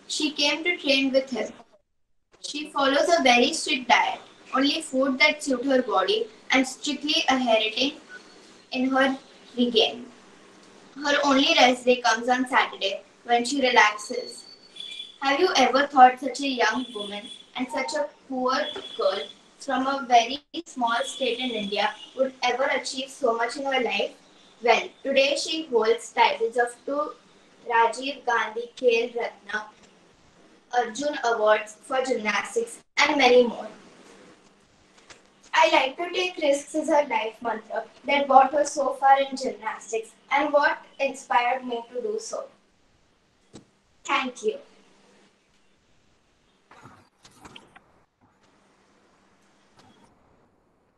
She came to train with him. She follows a very strict diet, only food that suits her body, and strictly adhering in her regain. Her only rest day comes on Saturday when she relaxes. Have you ever thought such a young woman and such a poor girl from a very small state in India would ever achieve so much in her life? Well, today she holds titles of two Rajiv Gandhi Khel Ratna Arjun Awards for gymnastics and many more. I like to take risks is her life mantra that brought her so far in gymnastics and what inspired me to do so. Thank you.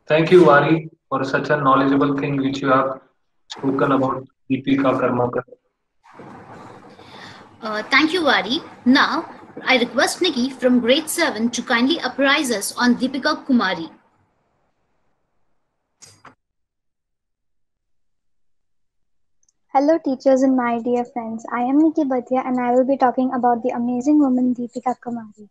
Thank you, Vari, for such a knowledgeable thing which you have spoken about Deepika Karmakar. Thank you, Vari. Now, I request Nikki from grade 7 to kindly apprise us on Deepika Kumari. Hello teachers and my dear friends. I am Nikki Bhatia and I will be talking about the amazing woman Deepika Kumari.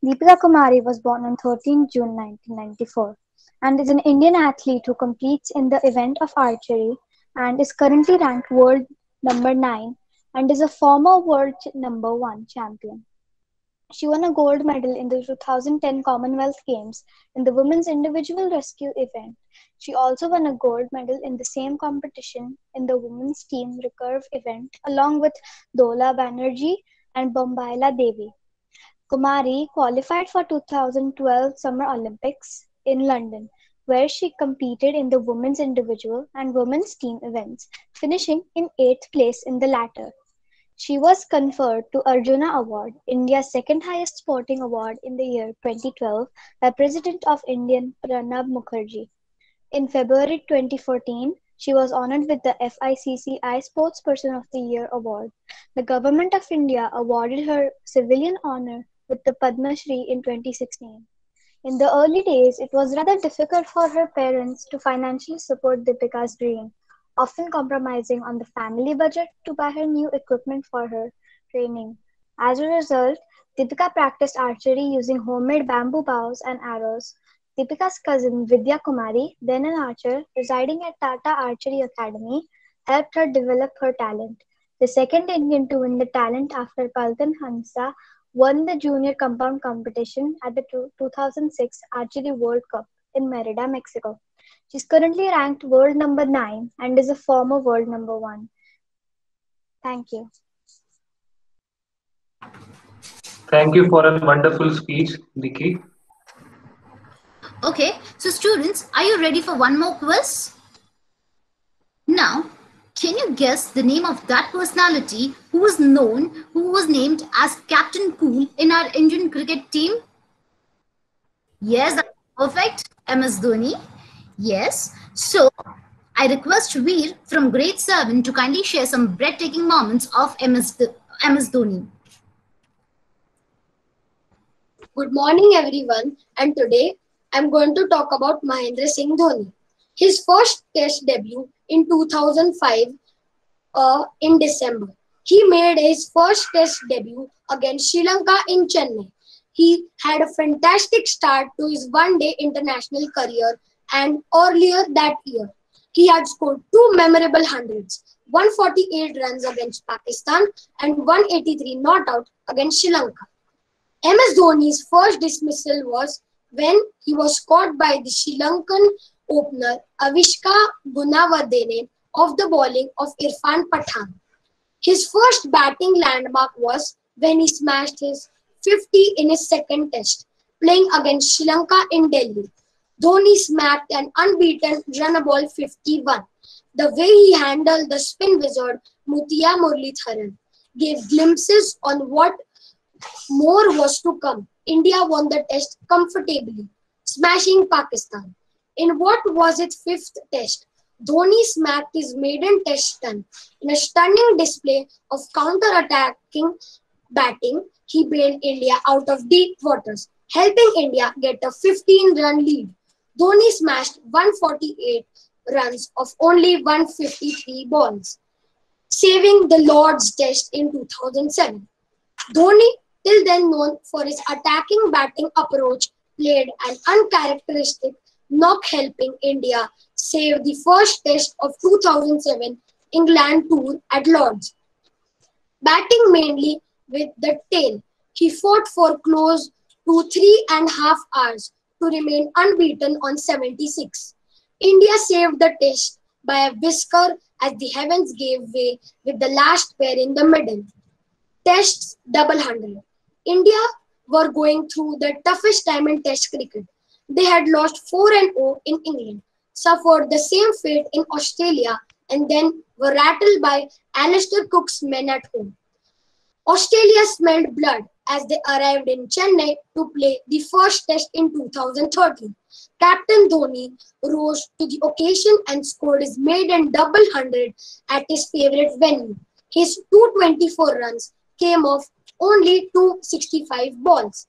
Deepika Kumari was born on 13 June 1994 and is an Indian athlete who competes in the event of archery and is currently ranked world number 9 and is a former world number 1 champion. She won a gold medal in the 2010 Commonwealth Games in the women's individual rescue event. She also won a gold medal in the same competition in the women's team recurve event along with Dola Banerjee and Bombaila Devi. Kumari qualified for 2012 Summer Olympics in London, where she competed in the women's individual and women's team events, finishing in 8th place in the latter. She was conferred to Arjuna Award, India's second highest sporting award in the year 2012 by President of India Pranab Mukherjee. In February 2014, she was honored with the FICCI Sportsperson of the Year award. The Government of India awarded her civilian honor with the Padma Shri in 2016. In the early days, it was rather difficult for her parents to financially support Deepika's dream, often compromising on the family budget to buy her new equipment for her training. As a result, Deepika practiced archery using homemade bamboo bows and arrows. Deepika's cousin Vidya Kumari, then an archer residing at Tata Archery Academy, helped her develop her talent. The second Indian to win the talent after Paltan Hansa won the junior compound competition at the 2006 Archery World Cup in Merida, Mexico. She is currently ranked world number 9 and is a former world number 1. Thank you. Thank you for a wonderful speech, Nikki. Okay, so students, are you ready for one more quiz? Now, can you guess the name of that personality who was named as Captain Cool in our Indian cricket team? Yes, that's perfect. MS Dhoni. Yes. So, I request Veer from grade 7 to kindly share some breathtaking moments of MS Dhoni. Good morning everyone, and today I'm going to talk about Mahendra Singh Dhoni. His first test debut in 2005 in December. He made his first test debut against Sri Lanka in Chennai. He had a fantastic start to his one-day international career, and earlier that year, he had scored two memorable hundreds, 148 runs against Pakistan and 183 not out against Sri Lanka. MS Dhoni's first dismissal was when he was caught by the Sri Lankan opener Avishka Gunawardene off the bowling of Irfan Pathan. His first batting landmark was when he smashed his 50 in his second test, playing against Sri Lanka in Delhi. Dhoni smacked an unbeaten run ball 51. The way he handled the spin wizard Muttiah Muralitharan gave glimpses on what more was to come. India won the test comfortably, smashing Pakistan. In what was its fifth test, Dhoni smacked his maiden test ton. In a stunning display of counter-attacking batting, he bailed India out of deep waters, helping India get a 15-run lead. Dhoni smashed 148 runs of only 153 balls, saving the Lord's Test in 2007. Dhoni till then known for his attacking batting approach, played an uncharacteristic knock, helping India save the first test of 2007 England tour at Lord's. Batting mainly with the tail, he fought for close to 3.5 hours to remain unbeaten on 76. India saved the test by a whisker as the heavens gave way with the last pair in the middle. Tests double hundred. India were going through the toughest time in Test cricket. They had lost 4-0 in England, suffered the same fate in Australia, and then were rattled by Alistair Cook's men at home. Australia smelled blood as they arrived in Chennai to play the first test in 2013. Captain Dhoni rose to the occasion and scored his maiden double hundred at his favourite venue. His 224 runs came off only 265 balls.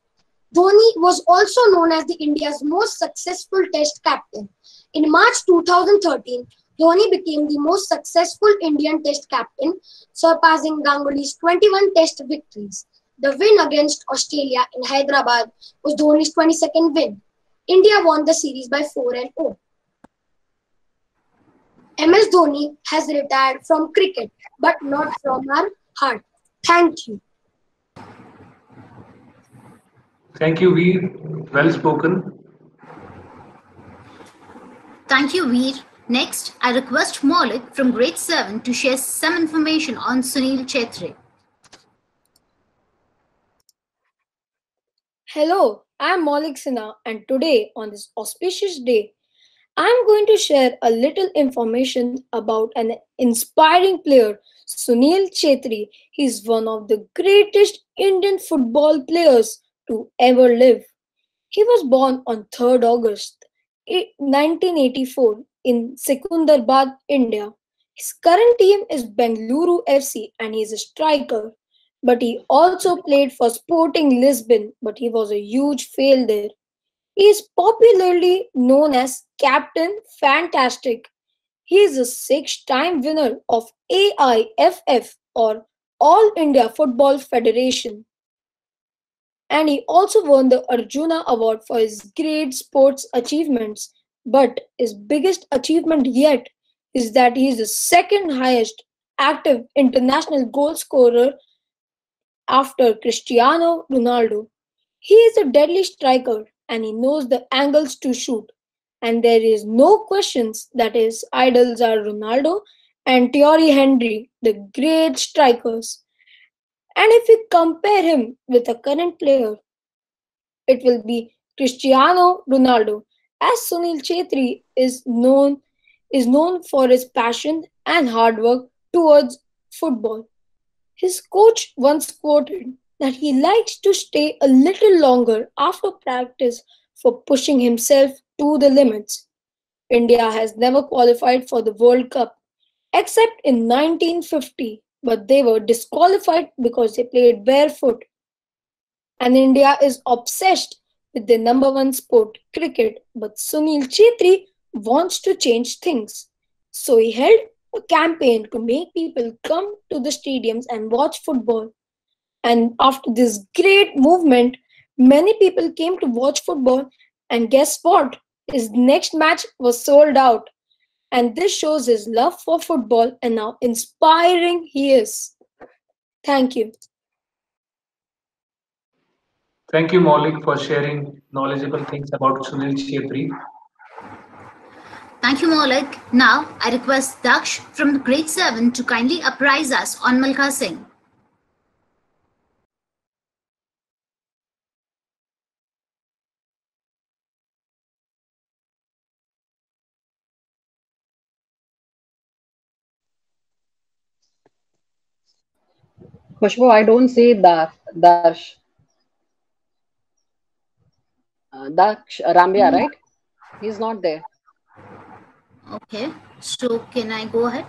Dhoni was also known as the India's most successful test captain. In March 2013, Dhoni became the most successful Indian test captain, surpassing Ganguly's 21 test victories. The win against Australia in Hyderabad was Dhoni's 22nd win. India won the series by 4-0. MS Dhoni has retired from cricket, but not from our heart. Thank you. Thank you, Veer. Well spoken. Thank you, Veer. Next, I request Maulik from grade 7 to share some information on Sunil Chhetri. Hello, I am Maulik Sinha, and today, on this auspicious day, I am going to share a little information about an inspiring player, Sunil Chhetri. He is one of the greatest Indian football players to ever live. He was born on 3rd August 1984 in Secunderabad, India. His current team is Bengaluru FC and he is a striker. But he also played for Sporting Lisbon, but he was a huge fail there. He is popularly known as Captain Fantastic. He is a 6-time winner of AIFF or All India Football Federation. And he also won the Arjuna Award for his great sports achievements. But his biggest achievement yet is that he is the second highest active international goal scorer after Cristiano Ronaldo. He is a deadly striker and he knows the angles to shoot. And there is no questions that his idols are Ronaldo and Thierry Henry, the great strikers. And if we compare him with a current player, it will be Cristiano Ronaldo, as Sunil Chhetri is known for his passion and hard work towards football. His coach once quoted that he likes to stay a little longer after practice for pushing himself to the limits. India has never qualified for the World Cup except in 1950, but they were disqualified because they played barefoot. And India is obsessed with their number one sport, cricket, but Sunil Chhetri wants to change things. So he held a campaign to make people come to the stadiums and watch football. And after this great movement, many people came to watch football. And guess what? His next match was sold out. And this shows his love for football and how inspiring he is. Thank you. Thank you, Maulik, for sharing knowledgeable things about Sunil Chhetri. Thank you, Maulik. Now, I request Daksh from grade 7 to kindly apprise us on Milkha Singh. Khushbu, I don't see Darsh. Daksh Rambia, right? He's not there. Okay, so can I go ahead?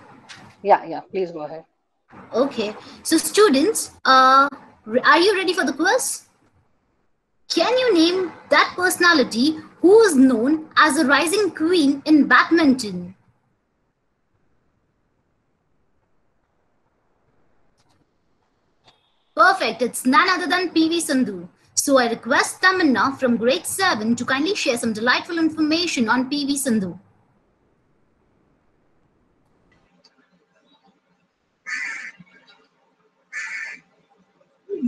Yeah, please go ahead. Okay, so students, are you ready for the quiz? Can you name that personality who is known as a rising queen in badminton? Perfect. It's none other than PV Sandhu. So I request Tamanna from grade 7 to kindly share some delightful information on PV Sandhu.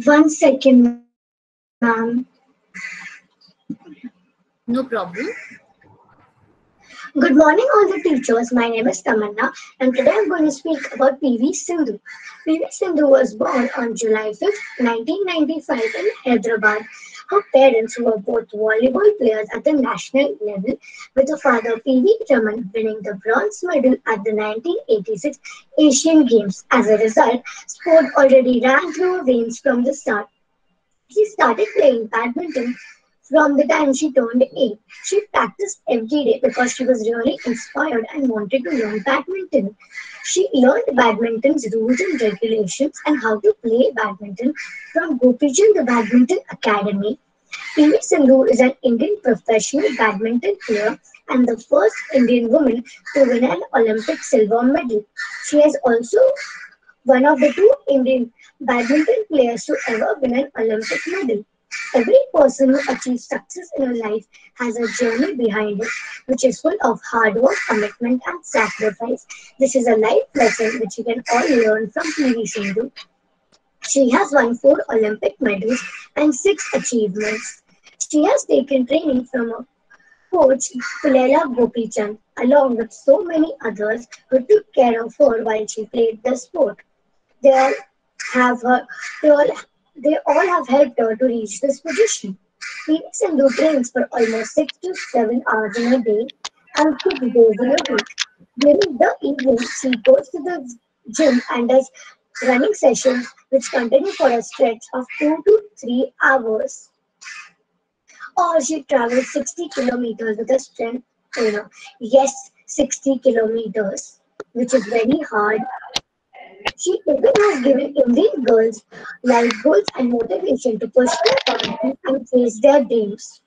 One second, ma'am. No problem. Good morning, all the teachers. My name is Tamanna, and today I'm going to speak about PV Sindhu. PV Sindhu was born on July 5th, 1995, in Hyderabad. Her parents were both volleyball players at the national level, with her father PV Raman winning the bronze medal at the 1986 Asian Games. As a result, sport already ran through her veins from the start. She started playing badminton from the time she turned 8. She practiced every day because she was really inspired and wanted to learn badminton. She learned badminton's rules and regulations and how to play badminton from Gopichand the Badminton Academy. PV Sindhu is an Indian professional badminton player and the first Indian woman to win an Olympic silver medal. She is also one of the two Indian badminton players to ever win an Olympic medal. Every person who achieves success in her life has a journey behind it, which is full of hard work, commitment, and sacrifice. This is a life lesson which you can all learn from PV Sindhu. She has won 4 Olympic medals and 6 achievements. She has taken training from a coach Pulela Gopichand, along with so many others who took care of her while she played the sport. They all have her. They all, they all have helped her to reach this position. PV Sindhu trains for almost 6 to 7 hours in a day and 6 days in a week. During the evening, she goes to the gym and does running sessions which continue for a stretch of 2 to 3 hours. Or she travels 60 kilometers with a strength trainer. Yes, 60 kilometers, which is very hard. She even has given Indian girls life goals and motivation to push their boundaries and chase their dreams.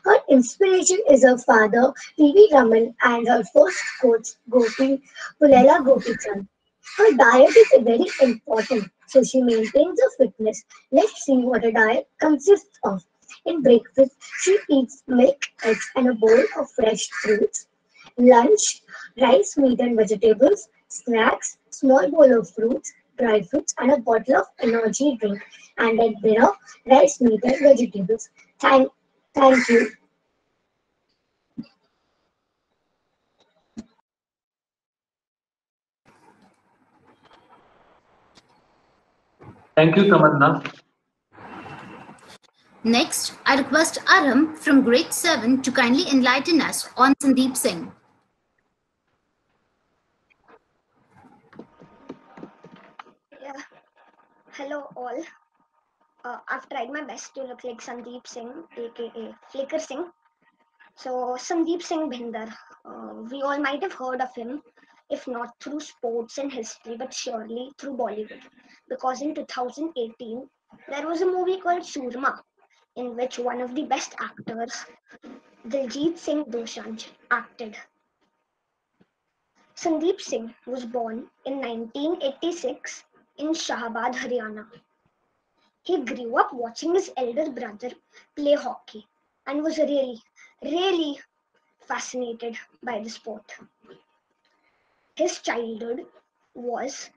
Her inspiration is her father, P.V. Raman, and her first coach, Pulela Gopichand. Her diet is very important, so she maintains her fitness. Let's see what her diet consists of. In breakfast, she eats milk, eggs, and a bowl of fresh fruits. Lunch, rice, meat, and vegetables. Snacks, small bowl of fruits, dry fruits, and a bottle of energy drink. And at dinner, rice, meat, and vegetables. Thank you. Thank you, Tamanna. Next, I request Aram from grade 7 to kindly enlighten us on Sandeep Singh. Yeah. Hello all. I've tried my best to look like Sandeep Singh, aka Flicker Singh. So Sandeep Singh Bhinder, we all might have heard of him, if not through sports and history, but surely through Bollywood. Because in 2018, there was a movie called Shurma, in which one of the best actors, Diljit Singh Dosanjh, acted. Sandeep Singh was born in 1986 in Shahabad, Haryana. He grew up watching his elder brother play hockey and was really fascinated by the sport. His childhood was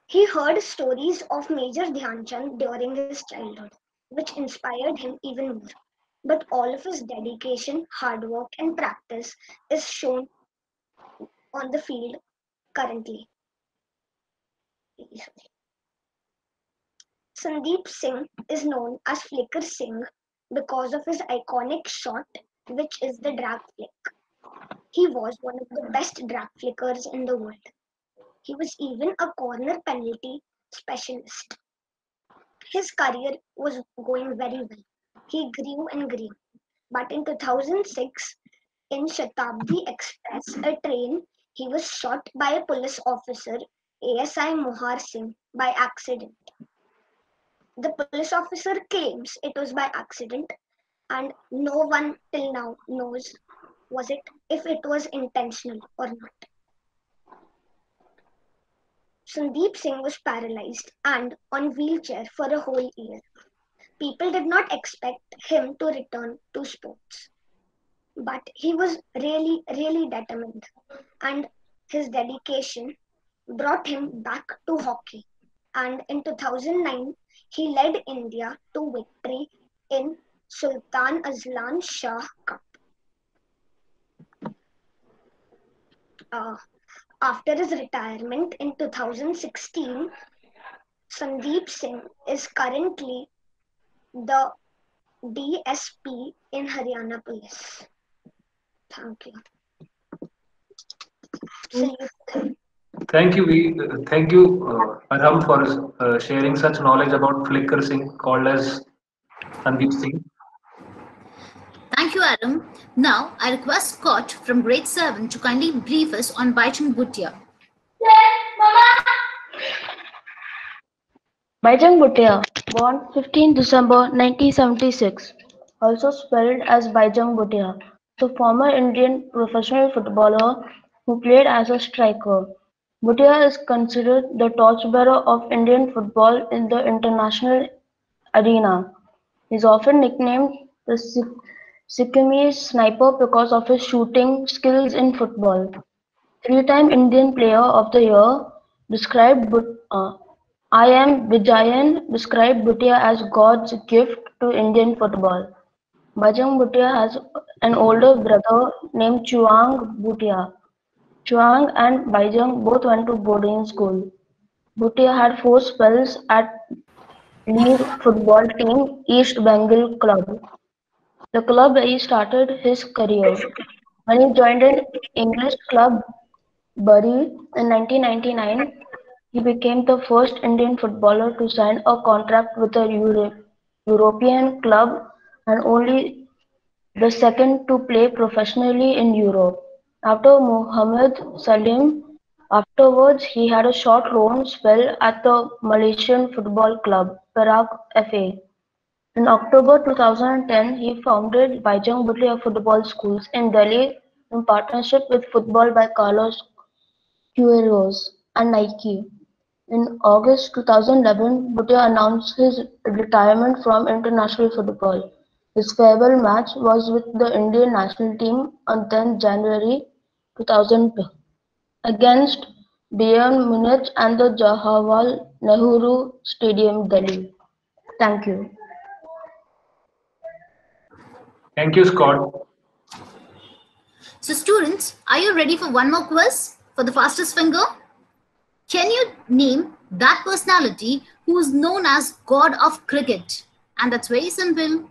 he heard stories of Major Dhyan Chand during his childhood, which inspired him even more. But all of his dedication, hard work, and practice is shown on the field currently. Sandeep Singh is known as Flicker Singh because of his iconic shot, which is the drag flick. He was one of the best drag flickers in the world. He was even a corner penalty specialist. His career was going very well. He grew and grew. But in 2006, in Shatabdi Express, a train, he was shot by a police officer, ASI Mohar Singh, by accident. The police officer claims it was by accident, and no one till now knows if it was intentional or not. Sandeep Singh was paralyzed and on wheelchair for a whole year. People did not expect him to return to sports. But he was really, really determined, and his dedication brought him back to hockey. And in 2009, he led India to victory in Sultan Azlan Shah Cup. After his retirement in 2016, Sandeep Singh is currently the DSP in Haryana Police. Thank you. Thank you, Arham, for sharing such knowledge about Flicker Singh, called as Sandeep Singh. Thank you, Adam. Now, I request Scott from grade 7 to kindly brief us on Baichung Bhutia. Baichung Bhutia, born 15 December 1976, also spelled as Baichung Bhutia, is a former Indian professional footballer who played as a striker. Bhutia is considered the torchbearer of Indian football in the international arena. He is often nicknamed the Sikkimese sniper because of his shooting skills in football. Three-time Indian Player of the Year described I.M. Vijayan described Bhutia as God's gift to Indian football. Bajrang Bhutia has an older brother named Chuang Bhutia. Chuang and Bajrang both went to boarding school. Bhutia had 4 spells at league football team East Bengal Club, the club where he started his career. When he joined an English club Bury in 1999, he became the first Indian footballer to sign a contract with a European club and only the second to play professionally in Europe. After Mohammed Salim, afterwards he had a short loan spell at the Malaysian football club Perak FA. In October 2010, he founded Baichung Bhutia Football Schools in Delhi in partnership with Football by Carlos Queiroz and Nike. In August 2011, Bhutia announced his retirement from international football. His farewell match was with the Indian national team on 10 January 2002 against Bayern Munich and the Jawaharlal Nehru Stadium, Delhi. Thank you. Thank you, Scott. So, students, are you ready for one more quiz for the fastest finger? Can you name that personality who is known as God of Cricket? And that's very simple.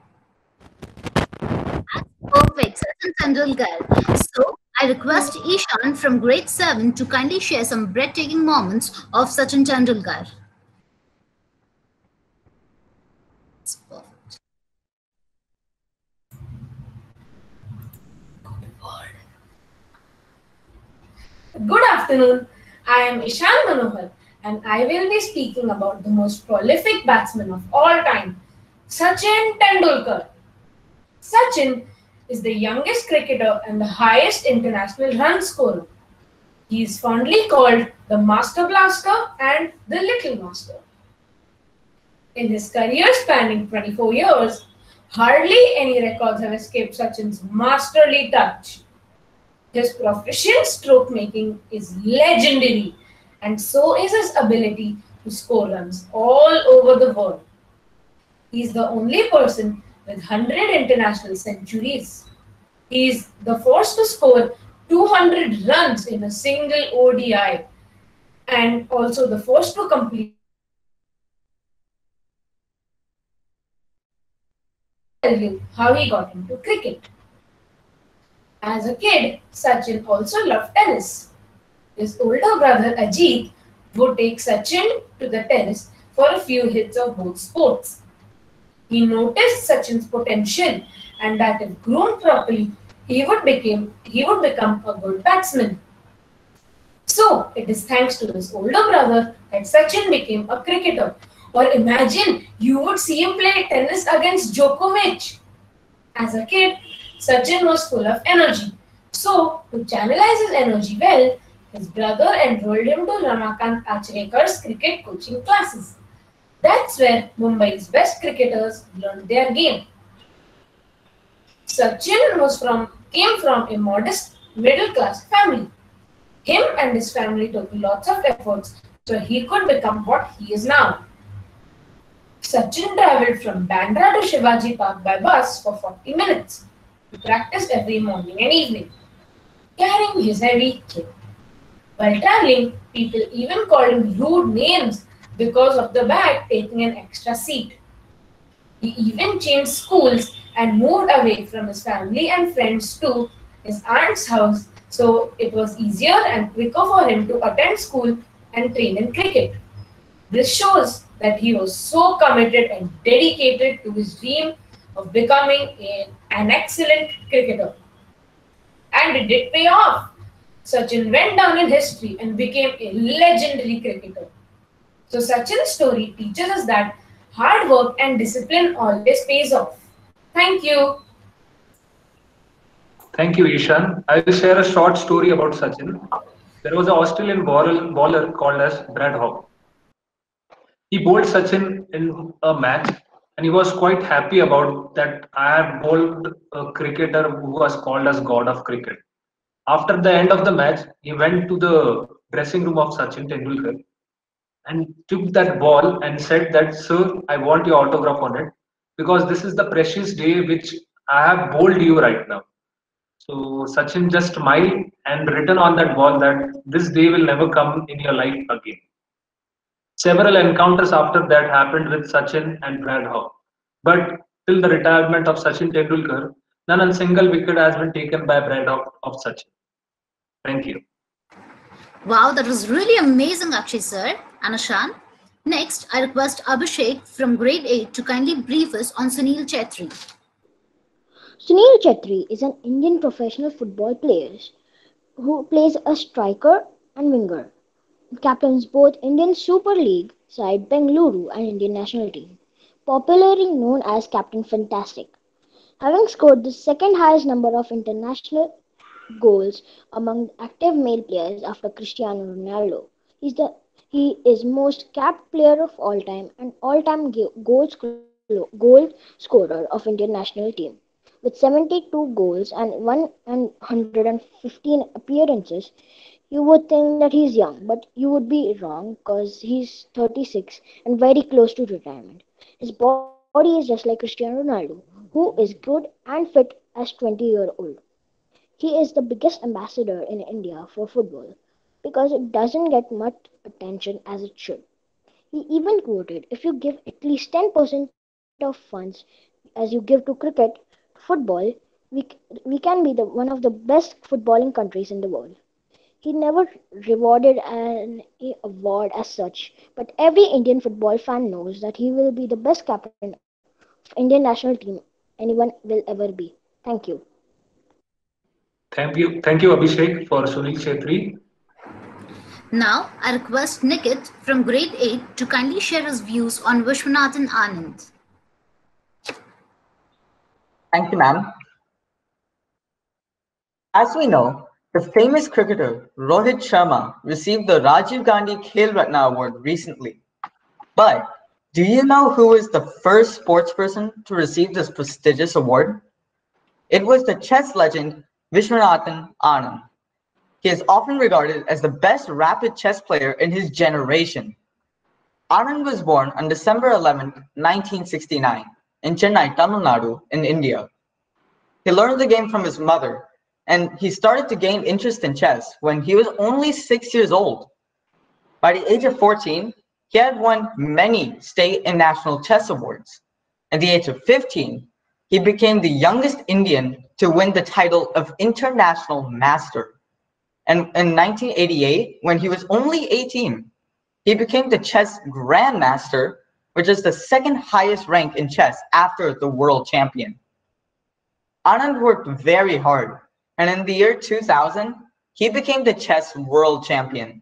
That's perfect, Sachin Tendulkar. So, I request Ishan from grade 7 to kindly share some breathtaking moments of Sachin Tendulkar. That's perfect. Good afternoon. I am Ishan Manohar and I will be speaking about the most prolific batsman of all time, Sachin Tendulkar. Sachin is the youngest cricketer and the highest international run scorer. He is fondly called the Master Blaster and the Little Master. In his career spanning 24 years, hardly any records have escaped Sachin's masterly touch. His proficient stroke making is legendary, and so is his ability to score runs all over the world. He is the only person with 100 international centuries. He is the first to score 200 runs in a single ODI and also the first to complete. I'll tell you how he got into cricket. As a kid, Sachin also loved tennis. His older brother Ajit would take Sachin to the tennis for a few hits of both sports. He noticed Sachin's potential and that if groomed properly, he would become a good batsman. So, it is thanks to his older brother that Sachin became a cricketer. Or imagine you would see him play tennis against Djokovic. As a kid, Sachin was full of energy. So, to channelize his energy well, His brother enrolled him to Ramakant Achrekar's cricket coaching classes. That's where Mumbai's best cricketers learned their game. Sachin came from a modest middle-class family. Him and his family took lots of efforts so he could become what he is now. Sachin travelled from Bandra to Shivaji Park by bus for 40 minutes. He practiced every morning and evening, carrying his heavy kit. While travelling, people even called him rude names because of the bag taking an extra seat. He even changed schools and moved away from his family and friends to his aunt's house, so it was easier and quicker for him to attend school and train in cricket. This shows that he was so committed and dedicated to his dream of becoming an excellent cricketer. And it did pay off. Sachin went down in history and became a legendary cricketer. So Sachin's story teaches us that hard work and discipline always pays off. Thank you. Thank you, Ishan. I will share a short story about Sachin. There was an Australian bowler called as Brad Hogg. He bowled Sachin in a match, and he was quite happy about that. I have bowled a cricketer who was called as God of Cricket. After the end of the match, he went to the dressing room of Sachin Tendulkar and took that ball and said that, "Sir, I want your autograph on it because this is the precious day which I have bowled you right now." So Sachin just smiled and written on that ball that this day will never come in your life again. Several encounters after that happened with Sachin and Brad Hogg. But till the retirement of Sachin Tendulkar, none a single wicket has been taken by Brad Hogg of Sachin. Thank you. Wow, that was really amazing, Akshay sir and Ashan. Next, I request Abhishek from grade 8 to kindly brief us on Sunil Chetri. Sunil Chetri is an Indian professional football player who plays a striker and winger. He captains both Indian Super League side Bengaluru and Indian national team, popularly known as Captain Fantastic. Having scored the second highest number of international goals among active male players after Cristiano Ronaldo, he is most capped player of all time and all-time goal scorer of Indian national team. With 72 goals and 115 appearances, you would think that he's young, but you would be wrong because he's 36 and very close to retirement. His body is just like Cristiano Ronaldo, who is good and fit as 20-year-old. He is the biggest ambassador in India for football because it doesn't get much attention as it should. He even quoted, "If you give at least 10% of funds as you give to cricket, football, we can be one of the best footballing countries in the world." He never rewarded an award as such, but every Indian football fan knows that he will be the best captain of Indian national team anyone will ever be. Thank you. Thank you, Abhishek, for Sunil Chetri. Now, I request Nikit from grade 8 to kindly share his views on Vishwanathan Anand. Thank you, ma'am. As we know, the famous cricketer Rohit Sharma received the Rajiv Gandhi Khel Ratna Award recently. But do you know who was the first sportsperson to receive this prestigious award? It was the chess legend Vishwanathan Anand. He is often regarded as the best rapid chess player in his generation. Anand was born on December 11, 1969, in Chennai, Tamil Nadu, in India. He learned the game from his mother, and he started to gain interest in chess when he was only 6 years old. By the age of 14, he had won many state and national chess awards. At the age of 15, he became the youngest Indian to win the title of International Master. And in 1988, when he was only 18, he became the chess Grandmaster, which is the second highest rank in chess after the world champion. Anand worked very hard, and in the year 2000, he became the chess world champion.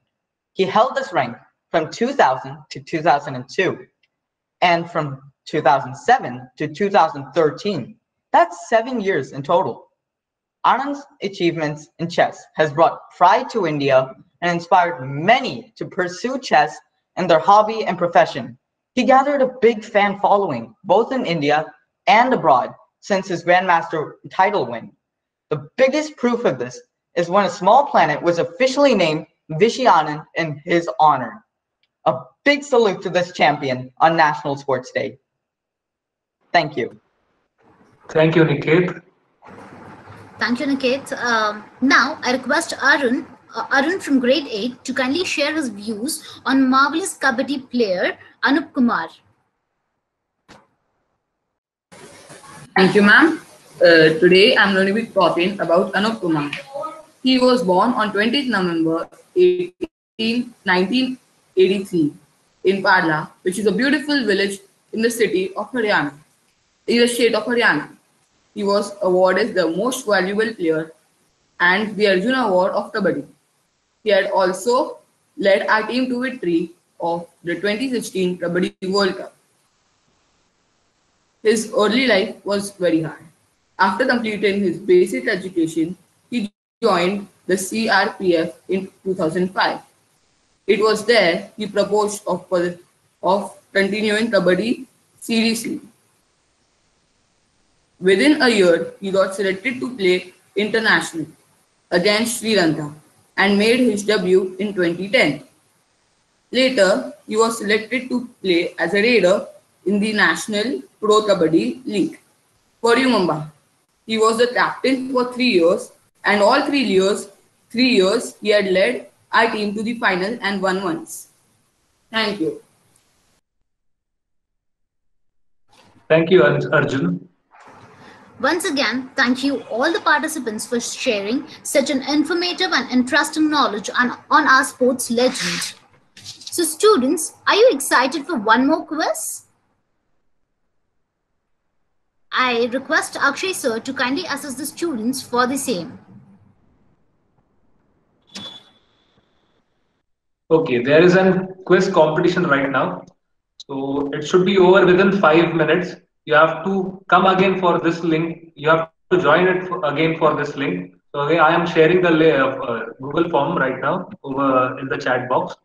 He held this rank from 2000 to 2002, and from 2007 to 2013. That's 7 years in total. Anand's achievements in chess has brought pride to India and inspired many to pursue chess in their hobby and profession. He gathered a big fan following, both in India and abroad, since his Grandmaster title win. The biggest proof of this is when a small planet was officially named Vishy Anand in his honor. A big salute to this champion on National Sports Day. Thank you. Thank you, Niket. Thank you, Niket. Now, I request Arun from grade 8 to kindly share his views on marvelous Kabaddi player Anup Kumar. Thank you, ma'am. Today I'm going to be talking about Anup Kumar. He was born on 20th November 1983 in Parla, which is a beautiful village in the city of Haryana, in the state of Haryana. He was awarded the most valuable player and the Arjuna Award of Kabaddi. He had also led our team to victory of the 2016 Kabaddi World Cup. His early life was very hard. After completing his basic education, he joined the CRPF in 2005. It was there he proposed of continuing Kabaddi seriously. Within a year, he got selected to play internationally against Sri Lanka and made his debut in 2010. Later, he was selected to play as a raider in the National Pro Kabaddi League for Mumbai. He was the captain for 3 years, and all 3 years he had led our team to the final and won once. Thank you. Thank you, Arjun. Once again, thank you all the participants for sharing such an informative and interesting knowledge on our sports legend. So students, are you excited for one more quiz? I request Akshay sir to kindly assist the students for the same. Okay, there is a quiz competition right now. So it should be over within 5 minutes. You have to come again for this link. You have to join it again for this link. So again, I am sharing the Google form right now over in the chat box.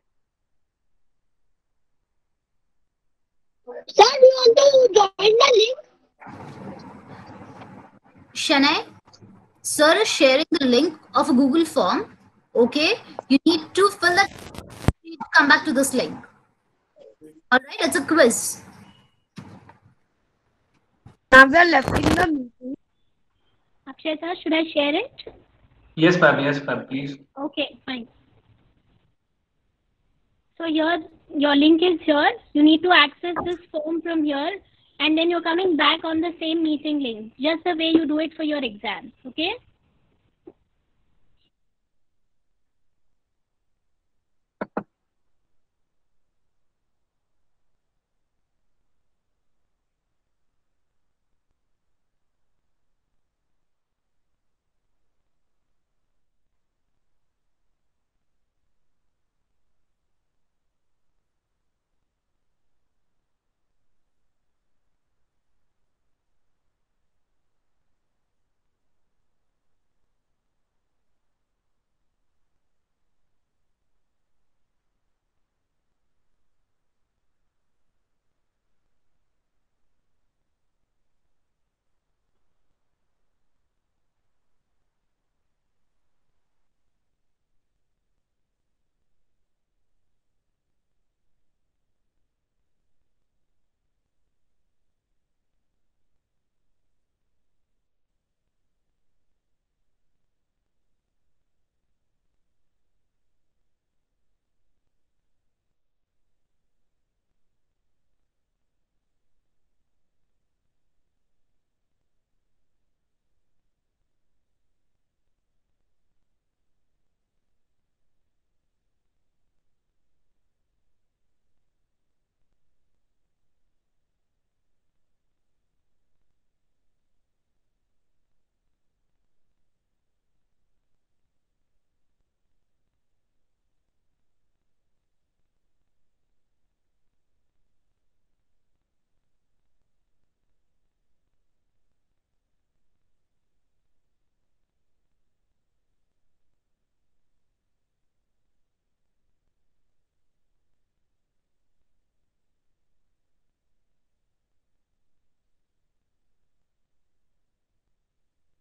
Sir, do you want to join the link? Shanai, sir is sharing the link of a Google form. Okay, you need to fill that. You need to come back to this link. All right, it's a quiz. Now we are left in the meeting. Akshay sir, should I share it? Yes, ma'am. Yes, ma'am. Please. Okay, fine. So here, your link is here. You need to access this form from here, and then you're coming back on the same meeting link, just the way you do it for your exams. Okay?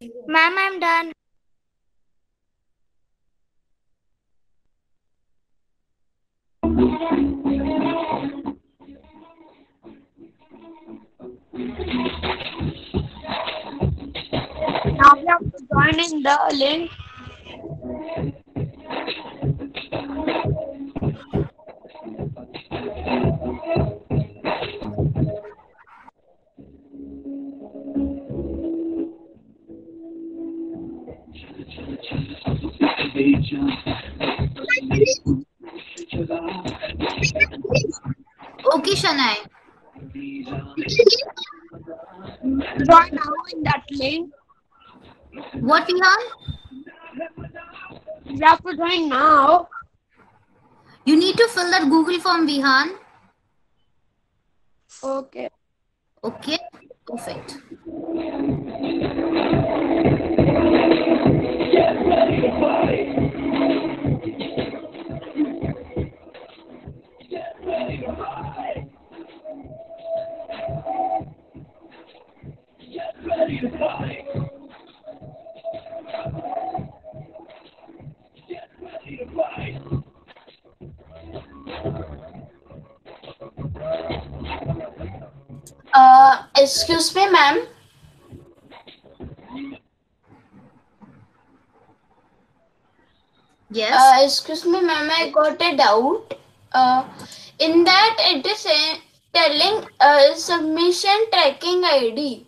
Ma'am, I'm done. Now we have to join in the link. Okay, Shanai. Join now in that link. What, Vihan? You have to join now. You need to fill that Google form, Vihan. Okay. Okay, perfect. Excuse me, ma'am. Yes. Excuse me, ma'am. I got a doubt. In that it is telling submission tracking ID.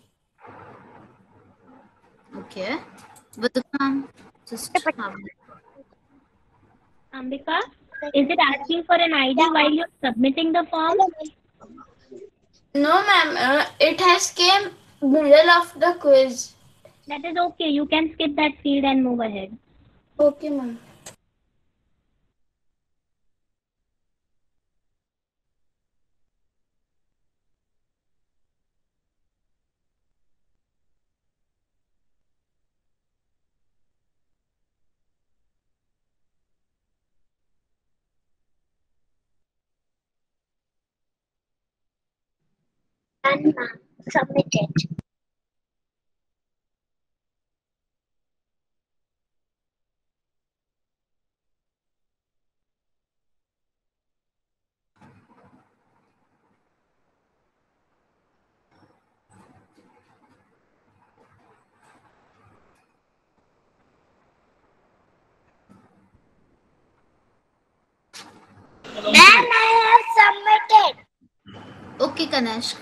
Okay. Vidhukam, just have Ambika, is it asking for an ID while you're submitting the form? No, ma'am. It has came middle of the quiz. That is okay. You can skip that field and move ahead. Okay, ma'am. Done, ma'am. Submitted. Ma'am, I have submitted. Okay, Kanishk.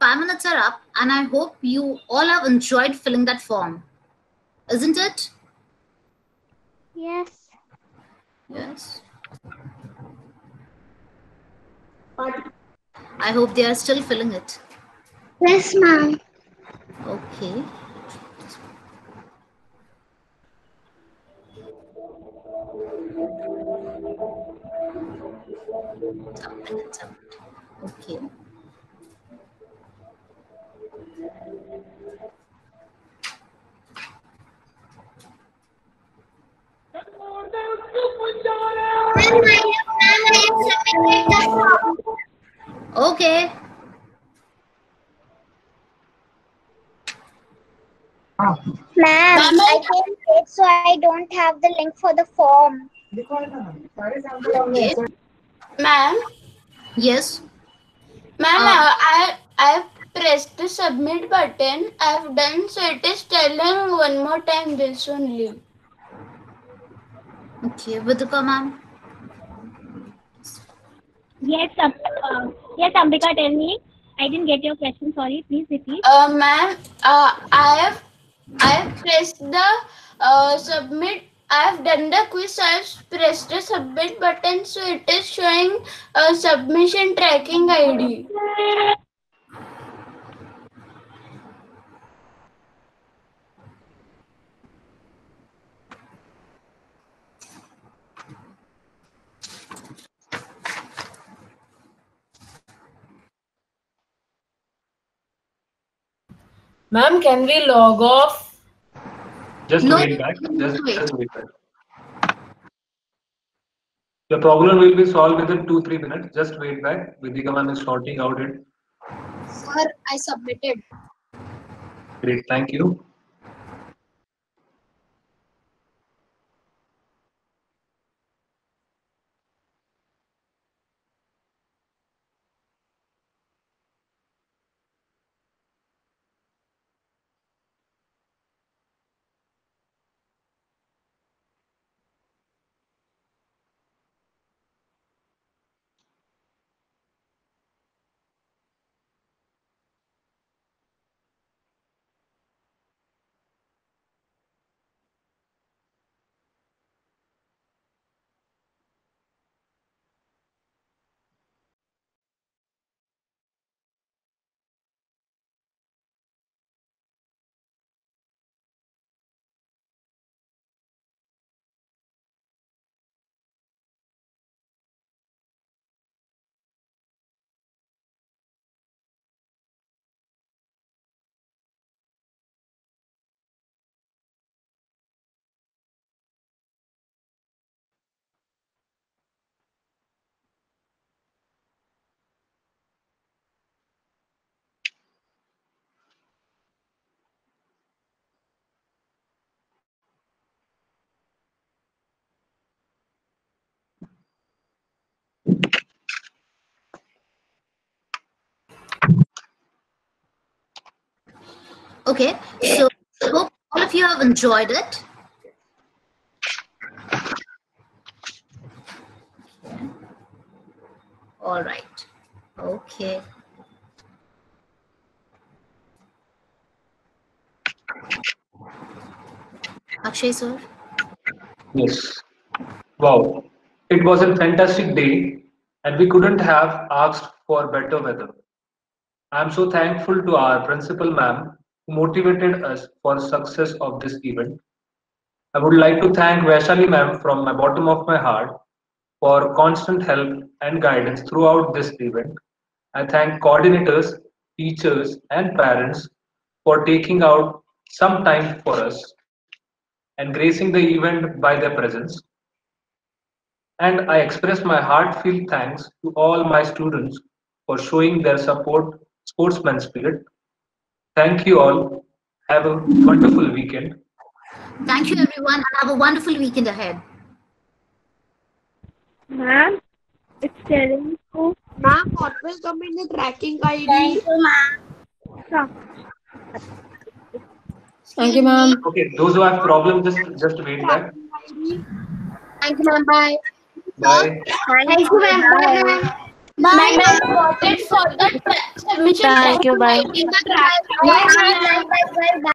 Five minutes are up, and I hope you all have enjoyed filling that form. Isn't it? Yes. Yes. I hope they are still filling it. Yes, ma'am. Okay. Submit. Okay. Okay. Ma'am, I came late, so I don't have the link for the form. Okay. Ma'am. Yes. Ma'am, I pressed the submit button. I've done, so it is telling one more time this only. Okay, Vidhuka ma'am. Yes, yes, Ambika, tell me. I didn't get your question. Sorry, please repeat. Ma'am, I have pressed the submit. I have done the quiz. I have pressed the submit button, so it is showing submission tracking ID. Ma'am, can we log off? Just No, wait back. you need to wait. Just wait back. Your problem will be solved within 2-3 minutes. Just wait back. Vidika ma'am is sorting out it. Sir, I submitted. Great, thank you. Okay, so hope all of you have enjoyed it. All right. Okay. Akshay, sir. Yes. Wow. It was a fantastic day, and we couldn't have asked for better weather. I am so thankful to our principal ma'am who motivated us for success of this event. I would like to thank Vaishali ma'am from my bottom of my heart for constant help and guidance throughout this event. I thank coordinators, teachers, and parents for taking out some time for us and gracing the event by their presence. And I express my heartfelt thanks to all my students for showing their support, sportsman spirit. Thank you all. Have a wonderful weekend. Thank you, everyone, and have a wonderful weekend ahead. Ma'am, it's telling you. Ma'am, what will come in the tracking ID? Thank you, ma'am. Thank you, ma'am. Okay, those who have problem, just wait back. Thank you, ma'am. Bye. Bye. Thank you, ma'am. Bye, ma'am. Bye, ma'am. Got it for the submission. Thank you, bye. In the track. Bye, ma'am. Bye, bye, bye.